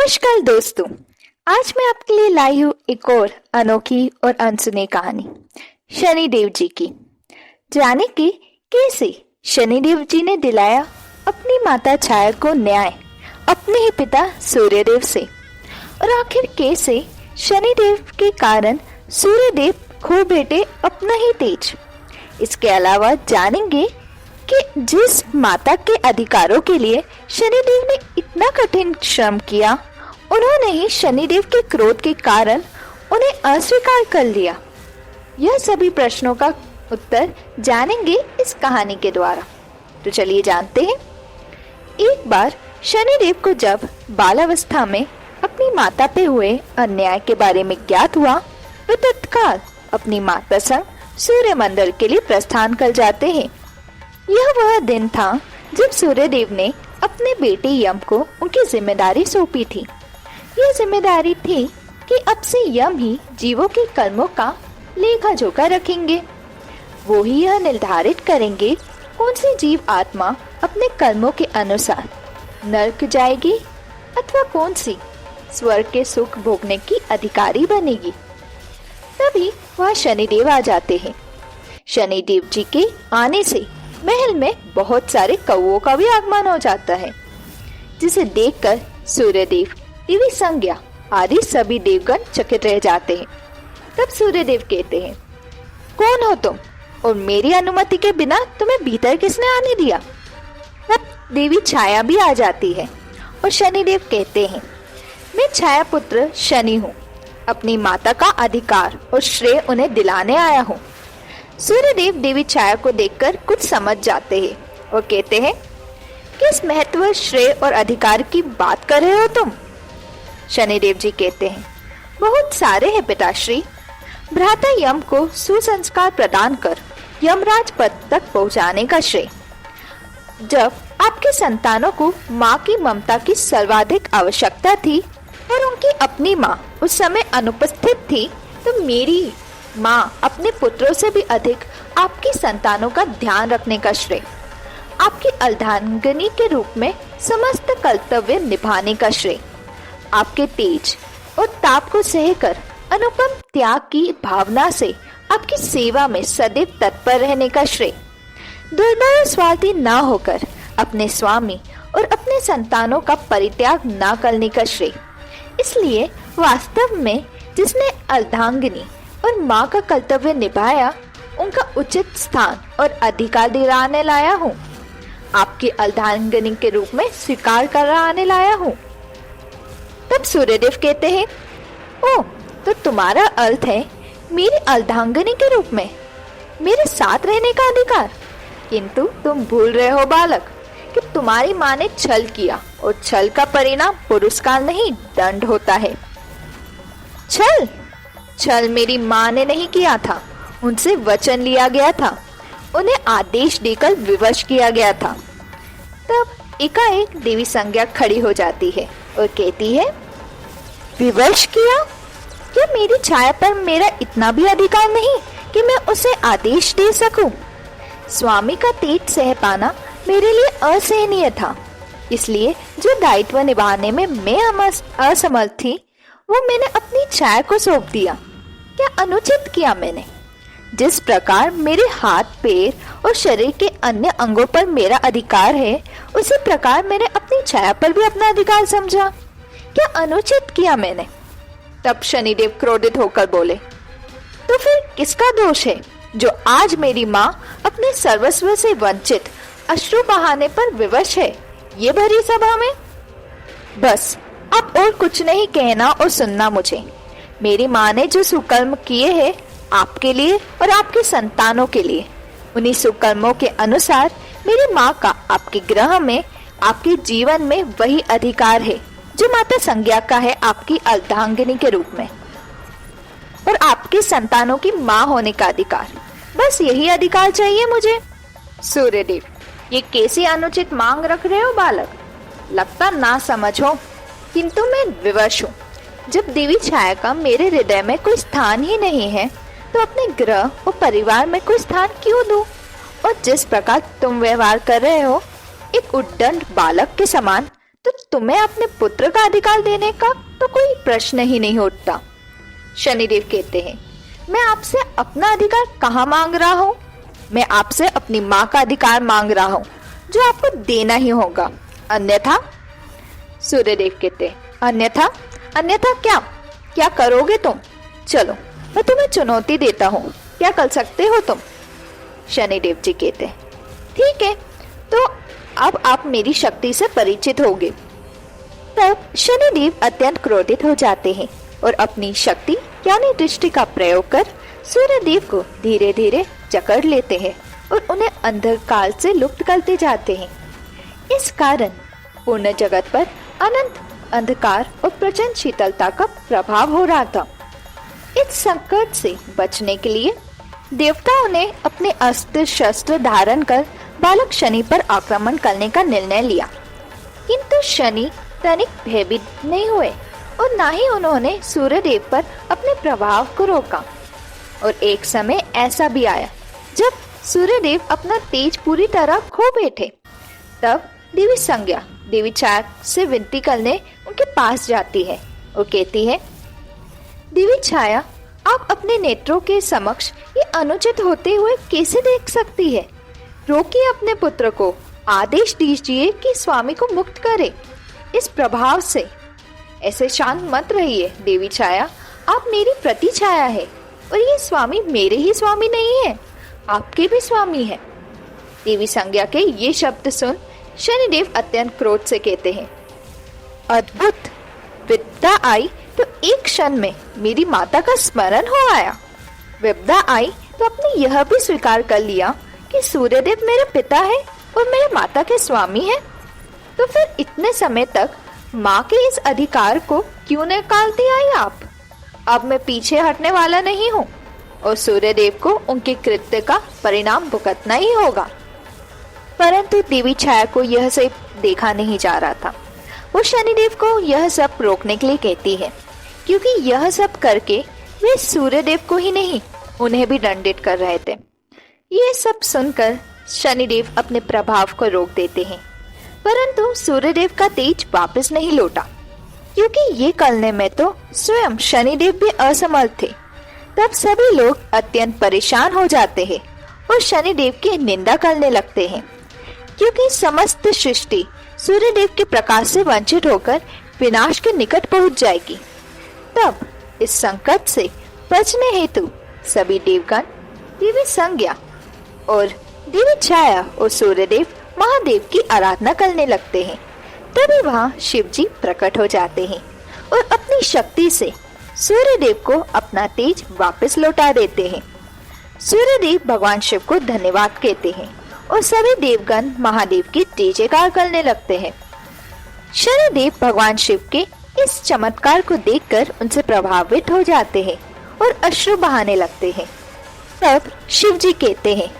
नमस्कार दोस्तों, आज मैं आपके लिए लाई हूँ एक और अनोखी और अनसुनी कहानी शनिदेव जी की। जाने कि कैसे शनिदेव जी ने दिलाया अपनी माता छाया को न्याय अपने ही पिता सूर्यदेव से, और आखिर कैसे शनिदेव के कारण सूर्यदेव खो बैठे अपना ही तेज। इसके अलावा जानेंगे कि जिस माता के अधिकारों के लिए शनिदेव ने इतना कठिन श्रम किया, उन्होंने ही शनिदेव के क्रोध के कारण उन्हें अस्वीकार कर लिया। यह सभी प्रश्नों का उत्तर जानेंगे इस कहानी के द्वारा। तो चलिए जानते हैं। एक बार शनिदेव को जब बालावस्था में अपनी माता पे हुए अन्याय के बारे में ज्ञात हुआ, वे तत्काल अपनी माता संग सूर्यमंडल के लिए प्रस्थान कर जाते हैं। यह वह दिन था जब सूर्यदेव ने अपने बेटे यम को उनकी जिम्मेदारी सौंपी थी। यह जिम्मेदारी थी कि अब से यम ही जीवों के कर्मों का लेखा जोखा रखेंगे। वो ही यह निर्धारित करेंगे कौन सी जीव आत्मा अपने कर्मों के अनुसार नरक जाएगी अथवा कौन सी स्वर्ग के सुख भोगने की अधिकारी बनेगी। तभी वह शनिदेव आ जाते हैं। शनिदेव जी के आने से महल में बहुत सारे कौओं का भी आगमन हो जाता है, जिसे देखकर सूर्यदेव, देवी संज्ञा आदि सभी देवगण चकित रह जाते हैं। तब सूर्यदेव कहते हैं, कौन हो तुम और मेरी अनुमति के बिना तुम्हें भीतर किसने आने दिया। तब देवी छाया भी आ जाती है और शनिदेव कहते हैं, मैं छाया पुत्र शनि हूँ, अपनी माता का अधिकार और श्रेय उन्हें दिलाने आया हूँ। सूर्यदेव देवी छाया को देखकर कुछ समझ जाते हैं और कहते हैं, किस महत्व, श्रेय और अधिकार की बात कर रहे हो तुम। शनिदेव जी कहते हैं, बहुत सारे हैं पिताश्री। भ्राता यम को सुसंस्कार प्रदान कर यमराज पद तक पहुंचाने का श्रेय। जब आपके संतानों को माँ की ममता की सर्वाधिक आवश्यकता थी और उनकी अपनी माँ उस समय अनुपस्थित थी, तो मेरी माँ अपने पुत्रों से भी अधिक आपकी संतानों का ध्यान रखने का श्रेय, आपकी अर्धांगिनी के रूप में समस्त कर्तव्य निभाने का श्रेय, आपके तेज और ताप को सहकर अनुपम त्याग की भावना से आपकी सेवा में सदैव तत्पर रहने का श्रेय, दुर्बल स्वार्थी न होकर अपने स्वामी और अपने संतानों का परित्याग न करने का श्रेय। इसलिए वास्तव में जिसने अर्धांगिनी और माँ का कर्तव्य निभाया, उनका उचित स्थान और अधिकार दिलाने लाया हूँ। आपकी अर्धांगिनी के रूप में स्वीकार कराने लाया हूँ। तब सूर्यदेव कहते हैं, ओ, तो तुम्हारा अर्थ है मेरी अर्धांगिनी के रूप में मेरे साथ रहने का अधिकार। किंतु तुम भूल रहे हो बालक कि तुम्हारी माँ ने छल किया और छल का परिणाम पुरस्कार नहीं, दंड होता है। छल मेरी माँ ने नहीं किया था, उनसे वचन लिया गया था, उन्हें आदेश देकर विवश किया गया था। तब एकाएक देवी संज्ञा खड़ी हो जाती है और कहती है, विवश किया? क्या मेरी छाया पर मेरा इतना भी अधिकार नहीं कि मैं उसे आदेश दे सकूं? स्वामी का तेज सह पाना मेरे लिए असहनीय था, इसलिए जो दायित्व निभाने में मैं असमर्थ थी, वो मैंने अपनी छाया को सौंप दिया। क्या अनुचित किया मैंने? जिस प्रकार मेरे हाथ, पैर और शरीर के अन्य अंगों पर मेरा अधिकार है, उसी प्रकार मैंने अपनी छाया पर भी अपना अधिकार समझा। क्या अनुचित किया मैंने? तब शनिदेव क्रोधित होकर बोले, तो फिर किसका दोष है जो आज मेरी माँ अपने सर्वस्व से वंचित अश्रु बहाने पर विवश है ये भरी सभा में? बस अब और कुछ नहीं कहना और सुनना मुझे। मेरी माँ ने जो सुकर्म किए हैं आपके लिए और आपके संतानों के लिए, उन्हीं सुकर्मों के अनुसार मेरी माँ का आपके ग्रह में, आपके जीवन में वही अधिकार है जो माता संज्ञा का है आपकी अर्धांगिनी के रूप में, और आपके संतानों की माँ होने का अधिकार। बस यही अधिकार चाहिए मुझे। सूर्यदेव, ये कैसी अनुचित मांग रख रहे हो बालक? लगता ना समझ हो, किंतु मैं विवश हूँ। जब देवी छाया का मेरे हृदय में कोई स्थान ही नहीं है, तो अपने ग्रह और परिवार में कोई स्थान क्यों दूं? और जिस प्रकार तुम व्यवहार कर रहे हो, एक उद्दंड बालक के समान तो तुम्हें अपने पुत्र का अधिकार देने का तो कोई प्रश्न ही नहीं उठता। शनिदेव कहते हैं, मैं आपसे अपना अधिकार कहाँ मांग रहा हूँ? मैं आपसे अपनी माँ का अधिकार मांग रहा हूँ, जो आपको देना ही होगा, अन्यथा। सूर्यदेव कहते हैं, अन्यथा? अन्यथा क्या? क्या करोगे तुम? चलो मैं तुम्हें चुनौती देता हूँ, क्या कर सकते हो तुम? शनिदेव जी कहते हैं, ठीक है, तो अब आप मेरी शक्ति से परिचित होंगे। तब शनिदेव अत्यंत क्रोधित हो जाते हैं और अपनी शक्ति यानी दृष्टि का प्रयोग कर सूर्यदेव को धीरे धीरे जकड़ लेते हैं और उन्हें अंधकार से लुप्त करते जाते हैं। इस कारण पूर्ण जगत पर अनंत अंधकार और प्रचंड शीतलता का प्रभाव हो रहा था। इस संकट से बचने के लिए देवताओं ने अपने अस्त्र शस्त्र धारण कर बालक शनि पर आक्रमण करने का निर्णय लिया, किंतु शनि तनिक भयभीत नहीं हुए और न ही उन्होंने सूर्यदेव पर अपने प्रभाव को रोका। और एक समय ऐसा भी आया जब सूर्यदेव अपना तेज पूरी तरह खो बैठे। तब देवी संज्ञा देवी छाया से विनती करने उनके पास जाती है और कहती है, देवी छाया, आप अपने नेत्रों के समक्ष ये अनुचित होते हुए कैसे देख सकती है? रोकिए अपने पुत्र को, आदेश दीजिए कि स्वामी को मुक्त करे इस प्रभाव से। ऐसे शांत मत रहिए देवी छाया, आप मेरी प्रति छाया है और ये स्वामी मेरे ही स्वामी नहीं है, आपके भी स्वामी है। देवी संज्ञा के ये शब्द सुन शनिदेव अत्यंत क्रोध से कहते हैं, अद्भुत! विपदा आई तो एक क्षण में मेरी माता का स्मरण हो आया। विपदा आई तो अपने यह भी स्वीकार कर लिया कि सूर्यदेव मेरे पिता है और मेरे माता के स्वामी है। तो फिर इतने समय तक माँ के इस अधिकार को क्यों निकालती आई आप? अब मैं पीछे हटने वाला नहीं हूँ और सूर्यदेव को उनके कृत्य का परिणाम भुगतना ही होगा। परंतु देवी छाया को यह सब देखा नहीं जा रहा था। वो शनिदेव को यह सब रोकने के लिए कहती है, क्योंकि यह सब करके वे सूर्यदेव को ही नहीं उन्हें भी दंडित कर रहे थे। ये सब सुनकर शनिदेव अपने प्रभाव को रोक देते हैं, परंतु सूर्यदेव का तेज वापस नहीं लौटा, क्योंकि ये करने में तो स्वयं शनिदेव भी असमर्थ थे। तब सभी लोग अत्यंत परेशान हो जाते हैं और शनिदेव की निंदा करने लगते हैं, क्योंकि समस्त सृष्टि सूर्यदेव के प्रकाश से वंचित होकर विनाश के निकट पहुंच जाएगी। तब इस संकट से बचने हेतु सभी देवगण देवी संज्ञा और देवी छाया और सूर्यदेव महादेव की आराधना करने लगते हैं। तभी वहाँ शिव जी प्रकट हो जाते हैं और अपनी शक्ति से सूर्यदेव को अपना तेज वापस लौटा देते हैं। सूर्यदेव भगवान शिव को धन्यवाद कहते हैं और सभी देवगण महादेव की जय जयकार करने लगते हैं। शनिदेव भगवान शिव के इस चमत्कार को देखकर उनसे प्रभावित हो जाते हैं और अश्रु बहाने लगते हैं। तब शिव जी कहते हैं,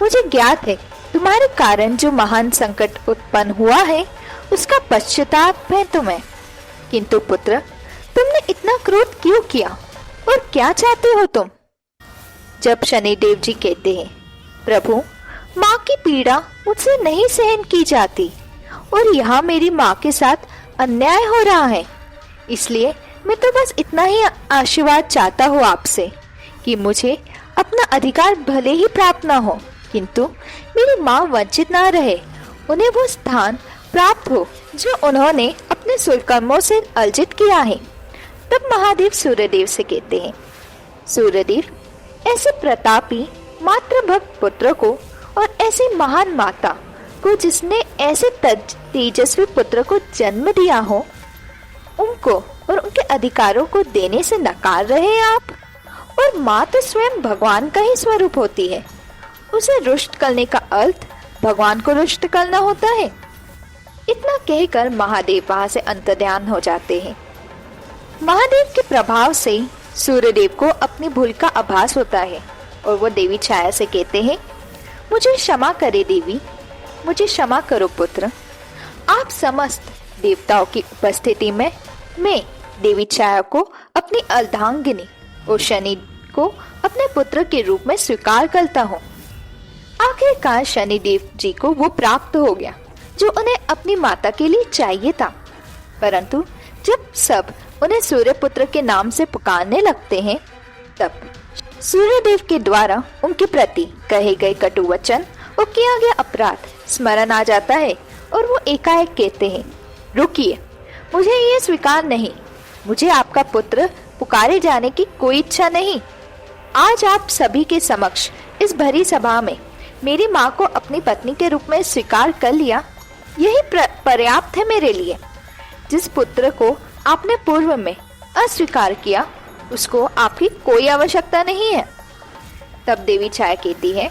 मुझे ज्ञात है तुम्हारे कारण जो महान संकट उत्पन्न हुआ है उसका पश्चाताप है तुम्हें, किंतु पुत्र तुमने इतना क्रोध क्यों किया और क्या चाहते हो तुम? जब शनिदेव जी कहते हैं, प्रभु माँ की पीड़ा मुझसे नहीं सहन की जाती और यहाँ मेरी माँ के साथ अन्याय हो रहा है, इसलिए मैं तो बस इतना ही आशीर्वाद चाहता हूँ आपसे कि मुझे अपना अधिकार भले ही प्राप्त ना हो, किंतु मेरी माँ वंचित ना रहे, उन्हें वो स्थान प्राप्त हो जो उन्होंने अपने सुकर्मों से अर्जित किया है। तब महादेव सूर्यदेव से कहते हैं, सूर्यदेव, ऐसे प्रतापी मात्र भक्त पुत्र को और ऐसी महान माता को जिसने ऐसे तेजस्वी पुत्र को जन्म दिया हो, उनको और उनके अधिकारों को देने से नकार रहे आप। और माँ तो स्वयं भगवान का ही स्वरूप होती है, उसे रुष्ट करने का अर्थ भगवान को रुष्ट करना होता है। इतना कहकर महादेव वहां से अंतर्ध्यान हो जाते हैं। महादेव के प्रभाव से सूर्यदेव को अपनी भूल का आभास होता है और वो देवी छाया से कहते हैं, मुझे क्षमा करे देवी, मुझे क्षमा करो पुत्र। आप समस्त देवताओं की उपस्थिति में मैं देवी छाया को अपनी अर्धांगिनी और शनि को अपने पुत्र के रूप में स्वीकार करता हूँ। आखिरकार शनिदेव जी को वो प्राप्त हो गया जो उन्हें अपनी माता के लिए चाहिए था। परंतु जब सब उन्हें सूर्यपुत्र के नाम से पुकारने लगते हैं, तब सूर्यदेव के द्वारा उनके प्रति कहे गए कटु वचन और किया गया अपराध स्मरण आ जाता है और वो एकाएक कहते हैं, रुकिए, मुझे ये स्वीकार नहीं, मुझे आपका पुत्र पुकारे जाने की कोई इच्छा नहीं। आज आप सभी के समक्ष इस भरी सभा में मेरी माँ को अपनी पत्नी के रूप में स्वीकार कर लिया, यही पर्याप्त है मेरे लिए। जिस पुत्र को आपने पूर्व में अस्वीकार किया, उसको आपकी कोई आवश्यकता नहीं है। तब देवी छाया कहती है,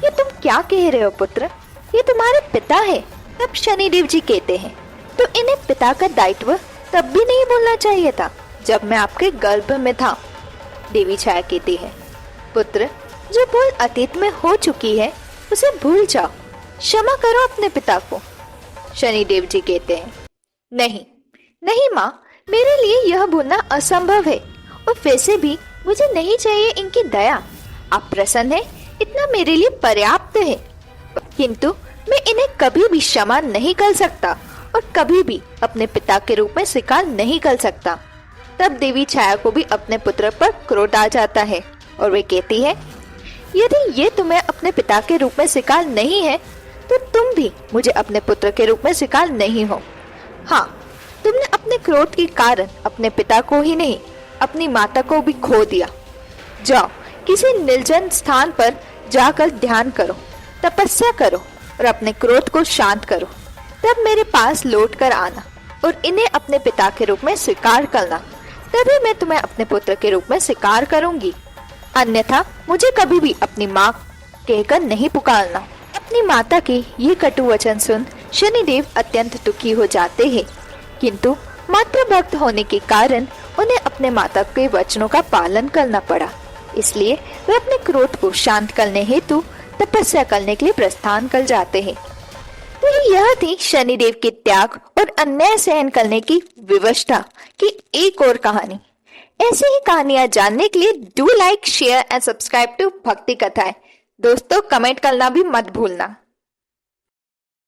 ये तुम क्या कह रहे हो पुत्र, ये तुम्हारे पिता है। तब शनिदेव जी कहते हैं, तो इन्हें पिता का दायित्व तब भी नहीं भूलना चाहिए था जब मैं आपके गर्भ में था। देवी छाया कहती है, पुत्र, जो भूल अतीत में हो चुकी है उसे भूल जाओ, क्षमा करो अपने पिता को। शनिदेव जी कहते हैं, नहीं नहीं माँ, मेरे लिए यह भूलना असंभव है और वैसे भी मुझे नहीं चाहिए इनकी दया। आप प्रसन्न हैं, इतना मेरे लिए पर्याप्त है। किंतु मैं इन्हें कभी भी क्षमा नहीं कर सकता और कभी भी अपने पिता के रूप में स्वीकार नहीं कर सकता। तब देवी छाया को भी अपने पुत्र पर क्रोध आ जाता है और वे कहती है, यदि ये तुम्हें अपने पिता के रूप में स्वीकार नहीं है, तो तुम भी मुझे अपने पुत्र के रूप में स्वीकार नहीं हो। हाँ, तुमने अपने क्रोध के कारण अपने पिता को ही नहीं, अपनी माता को भी खो दिया। जाओ, किसी निर्जन स्थान पर जाकर ध्यान करो, तपस्या करो और अपने क्रोध को शांत करो। तब मेरे पास लौट कर आना और इन्हें अपने पिता के रूप में स्वीकार करना, तभी मैं तुम्हें अपने पुत्र के रूप में स्वीकार करूंगी। अन्यथा मुझे कभी भी अपनी माँ कहकर नहीं पुकारना। अपनी माता के ये कटु वचन सुन शनिदेव अत्यंत दुखी हो जाते हैं, किंतु मातृभक्त होने के कारण उन्हें अपने माता के वचनों का पालन करना पड़ा। इसलिए वे अपने क्रोध को शांत करने हेतु तपस्या करने के लिए प्रस्थान कर जाते हैं। तो यह थी शनिदेव के त्याग और अन्याय सहन करने की विवशता की एक और कहानी। ऐसी ही कहानियां जानने के लिए do like, share and subscribe to Bhakti Kathayen. दोस्तों, कमेंट करना भी मत भूलना।